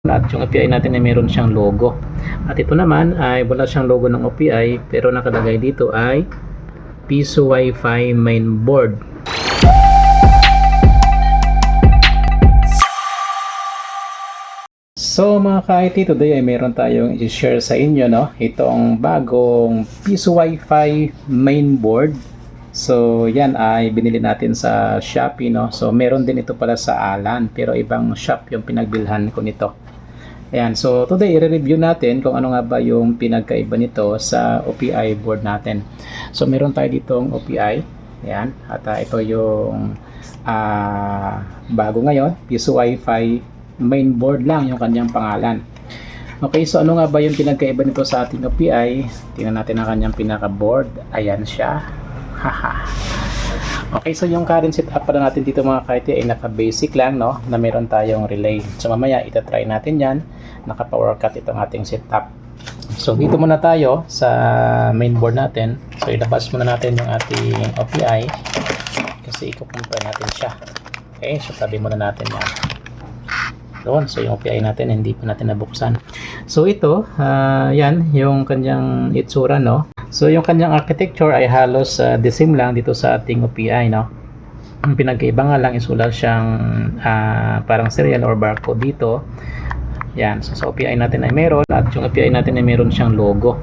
at yung API natin ay meron siyang logo. At ito naman ay wala siyang logo ng API pero nakalagay dito ay Piso Wi-Fi mainboard. So mga ka-IT, today ay meron tayong i-share sa inyo, no? Itong bagong Piso Wi-Fi mainboard. So yan ay binili natin sa Shopee, no? So meron din ito pala sa Alan pero ibang shop yung pinagbilhan ko nito. Ayan, so today i-review natin kung ano nga ba yung pinagkaiba nito sa OPI board natin. So meron tayo ditong OPI. Ayan, at ito yung bago ngayon, Piso Wi-Fi mainboard lang yung kanyang pangalan. Okay, so ano nga ba yung pinagkaiba nito sa ating OPI? Tingnan natin ang kanyang pinaka-board. Ayan siya. Haha. Okay, so yung current setup para natin dito mga ka-IT ay naka-basic lang, no? Na meron tayong relay. So mamaya itatry natin yan. Naka-power cut itong ating setup. So dito muna tayo sa mainboard natin. So ilabas muna natin yung ating OPI kasi i-compare natin siya. Okay, so tabi muna natin yan. Doon, so yung OPI natin hindi pa natin nabuksan. So ito, yan yung kanyang itsura, no? So yung kanyang architecture ay halos the same lang dito sa ating OPI, no? Ang pinagkaiba nga lang is wala siyang parang serial or barcode dito. Yan, so sa OPI natin ay meron at yung OPI natin ay meron siyang logo.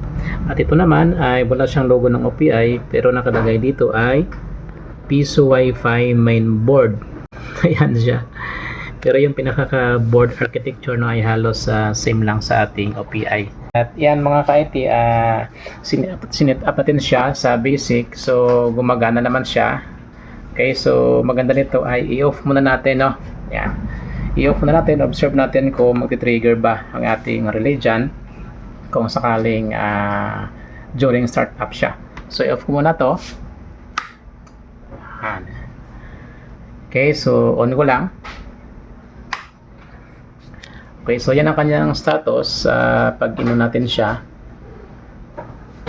At ito naman ay wala siyang logo ng OPI pero nakalagay dito ay Piso Wi-Fi mainboard. Ayan siya. Pero yung pinaka-board architecture no ay halos same lang sa ating OPI. At yan mga ka-IT, sinet up natin siya sa basic. So gumagana naman siya. Okay, so maganda nito ay i-off muna natin, no? Yan. I-off muna natin, observe natin kung magti-trigger ba ang ating relay dyan kung sakaling during startup siya. So i-off ko muna to. Yan. Okay, so on ko lang. Okay, so yan ang kanyang status pag ino natin siya.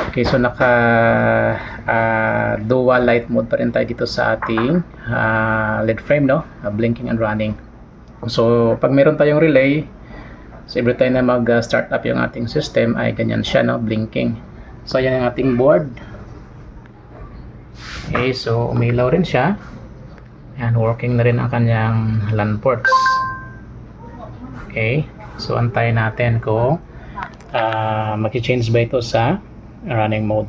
Okay, so naka dual light mode pa rin tayo dito sa ating LED frame, no? Blinking and running. So pag meron tayong relay, so every time na mag-start up yung ating system ay ganyan siya, no? Blinking. So yan ang ating board. Okay, so umilaw rin siya. Yan, working na rin ang kanyang LAN ports. Okay, so antayin natin kung mag-change ba ito sa running mode.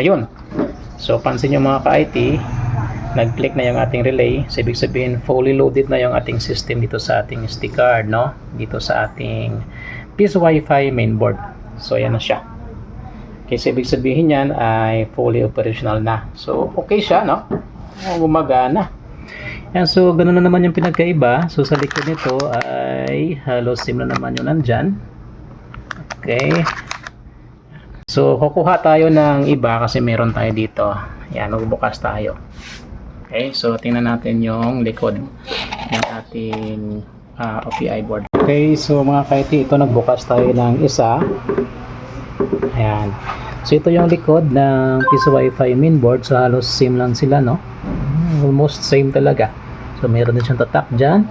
Ayun. So pansin nyo mga ka-IT, nag-click na yung ating relay. So ibig sabihin fully loaded na yung ating system dito sa ating SD card, no? Dito sa ating Piso Wi-Fi mainboard. So ayan na siya. Okay, so ibig sabihin yan ay fully operational na. So okay siya, no? Gumagana. Yan, so ganoon na naman yung pinagkaiba. So sa likod nito ay halos same na naman yung nandyan. Okay. So kukuha tayo ng iba kasi meron tayo dito. Yan, magbukas tayo. Okay, so tingnan natin yung likod ng ating OPI board. Okay, so mga ka-IT, ito nagbukas tayo ng isa. Ayan. So ito yung likod ng Piso Wi-Fi mainboard. So halos same lang sila, no? Almost same talaga. So meron din siyang tatak dyan.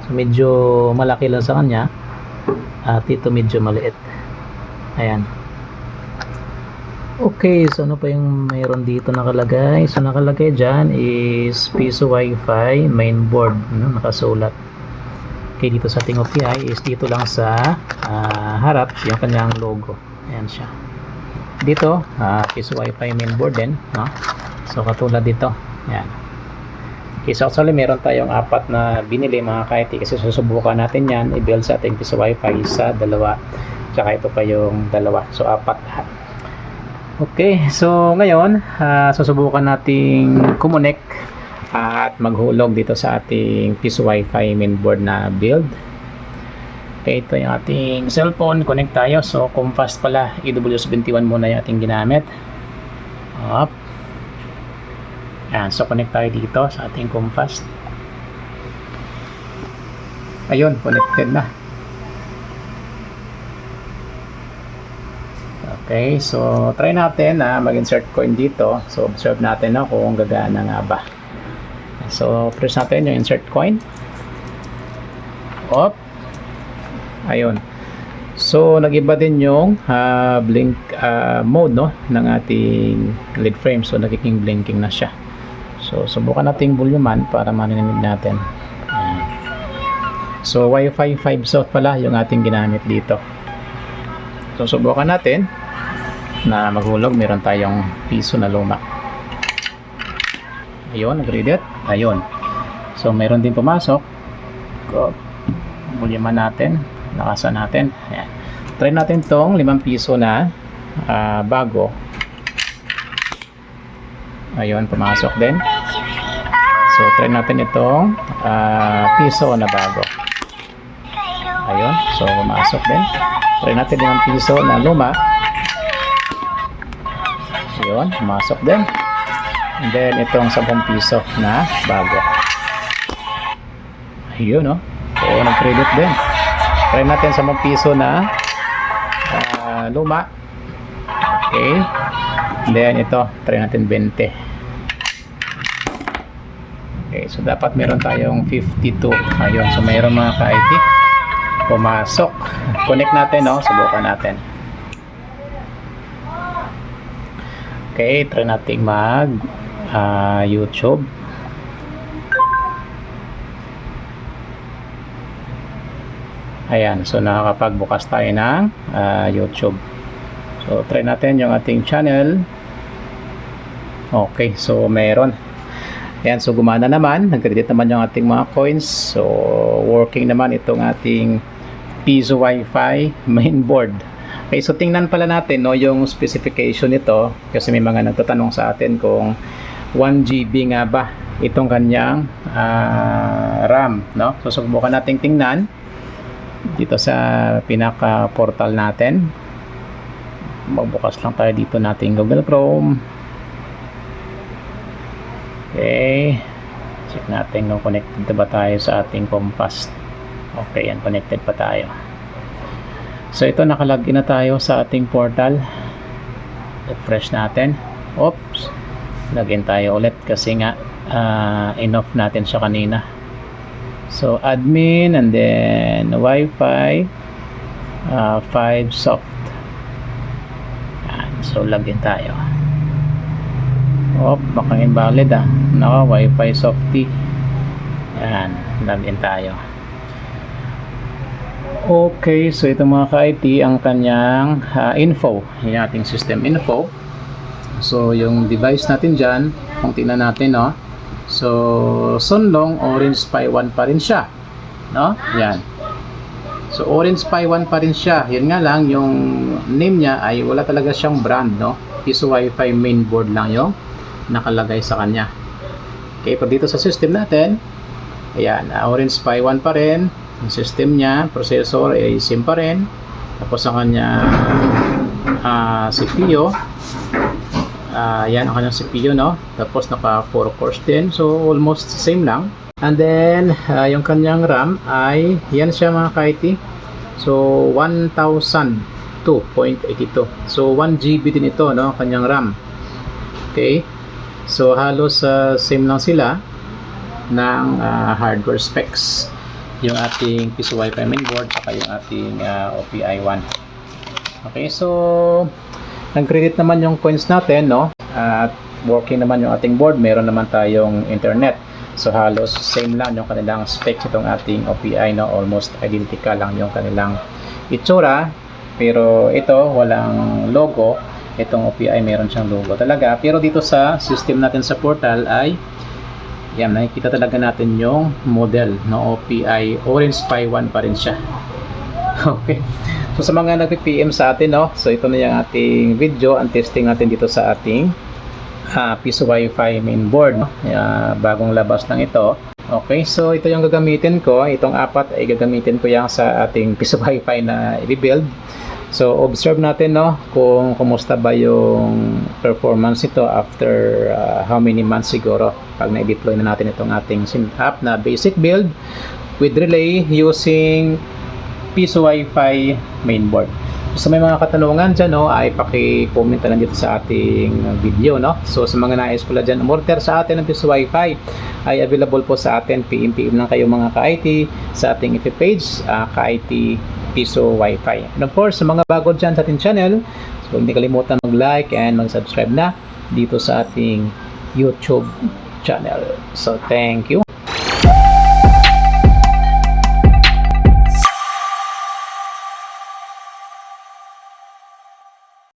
So medyo malaki lang sa kanya. At ito medyo maliit. Ayan. Okay, so ano pa yung mayroon dito nakalagay? So nakalagay dyan is Piso Wi-Fi mainboard, no? Nakasulat. Okay, dito sa ating OPI is dito lang sa harap yung kanyang logo. Ayan siya. Dito, Piso Wi-Fi mainboard din, no? So katulad dito. Ayan. Okay, so actually meron tayong 4 na binili mga ka-IT kasi susubukan natin yan i-build sa ating Piso Wi-Fi sa dalawa. Tsaka ito pa yung dalawa. So 4 lahat. Okay, so ngayon susubukan nating kumonek at maghulog dito sa ating Piso Wi-Fi mainboard na build. Okay, ito yung ating cellphone. Connect tayo. So Comfast pala. EW71 muna yung ating ginamit. Up. Yan, so connect tayo dito sa ating Comfast. Ayun, connected na. Okay, so try natin na mag-insert coin dito. So observe natin kung gagana nga ba. So press natin yung insert coin. Op. Ayun. So, nag-iba din yung blink mode, no, ng ating lead frame. So, nagiging blinking na siya. So, subukan natin volumean para marinig natin. Ayan. So, Wi-Fi 5 soft pala yung ating ginamit dito. So, subukan natin na maghulog. Meron tayong piso na luma. Ayun, nag-read it. Ayun. So, meron din pumasok. Volumean natin. Lakasan natin. Ayan. Try natin tong 5 piso na bago. Ayun, pumasok din. So, try natin itong piso na bago. Ayun. So, pumasok din. Try natin 5 piso na luma. Ayun, pumasok din. And then, itong 10 piso na bago. Ayun, no? So, nag-credit din. Try natin 10 piso na luma. Okay. Then ito, try natin 20. Okay, so dapat meron tayong 52. Ayun, so mayroon mga ka-IT. Pumasok. Connect natin, no? Subukan natin. Okay, try natin mag YouTube. Ayan, so nakakapagbukas tayo ng YouTube. So, try natin yung ating channel. Okay, so meron. Ayan, so gumana naman. Nag-credit naman yung ating mga coins. So, working naman itong ating Piso Wi-Fi mainboard. Okay, so tingnan pala natin, no, yung specification nito. Kasi may mga nagtatanong sa atin kung 1 GB nga ba itong kanyang RAM, no? So, subukan nating tingnan dito sa pinaka portal natin. Magbukas lang tayo dito nating Google Chrome. Okay, check natin kung connected ba tayo sa ating Compass. Okay, yan, connected pa tayo. So ito, nakalagin na tayo sa ating portal. Refresh natin. Oops, login tayo ulit kasi nga in-off natin siya kanina. So, admin and then Wi-Fi 5 soft. Yan. So, login tayo. Oh, baka invalid Naka, Wi-Fi softy. Yan. Login tayo. Okay. So, ito mga ka-IT ang kanyang info. Yung ating system info. So, yung device natin dyan, kung tingnan natin, no? So, Sonlong Orange Pi 1 pa rin siya, no? Yan. So, Orange Pi 1 pa rin siya. Yun nga lang, yung name niya ay wala talaga siyang brand, no? Piso Wi-Fi mainboard lang yung nakalagay sa kanya. Okay, pag dito sa system natin, ayan, Orange Pi 1 pa rin. Yung system niya, processor ay same pa rin. Tapos ang kanya CPU, yan ang kanyang CPU, no? Tapos naka 4 cores din. So almost same lang. And then yung kanyang RAM ay yan siya mga ka-IT. So 1002.82. So 1 GB din ito, no? Kanyang RAM. Okay? So halos same lang sila ng hardware specs. Yung ating Piso Wi-Fi mainboard saka yung ating OPI 1. Okay, so nag-credit naman yung coins natin, no? At working naman yung ating board. Meron naman tayong internet. So halos same lang yung kanilang specs itong ating OPI, no? Almost identical lang yung kanilang itsura. Pero ito walang logo. Itong OPI meron siyang logo talaga. Pero dito sa system natin sa portal ay yan, nakikita talaga natin yung model, no? OPI Orange Pi 1 pa rin siya. Okay. So sa mga nagpi-PM sa atin, no? So ito na yung ating video, ang testing natin dito sa ating Piso Wi-Fi mainboard, no? Bagong labas lang ito. Okay, so ito yung gagamitin ko. Itong apat ay gagamitin ko yung sa ating Piso Wi-Fi na i-build. So observe natin, no, kung kumusta ba yung performance ito after how many months siguro pag na-deploy na natin itong ating app na basic build with relay using Piso Wi-Fi mainboard. So, sa may mga katanungan dyan, no, ay paki-comment na lang dito sa ating video, no. So, sa mga nais pala dyan, umorder sa atin ng Piso Wi-Fi, ay available po sa atin. PM lang kayo mga ka-IT sa ating FB page, ka-IT Piso Wi-Fi. And of course, sa mga bago dyan sa ating channel, so hindi kalimutan mag-like and mag-subscribe na dito sa ating YouTube channel. So, thank you.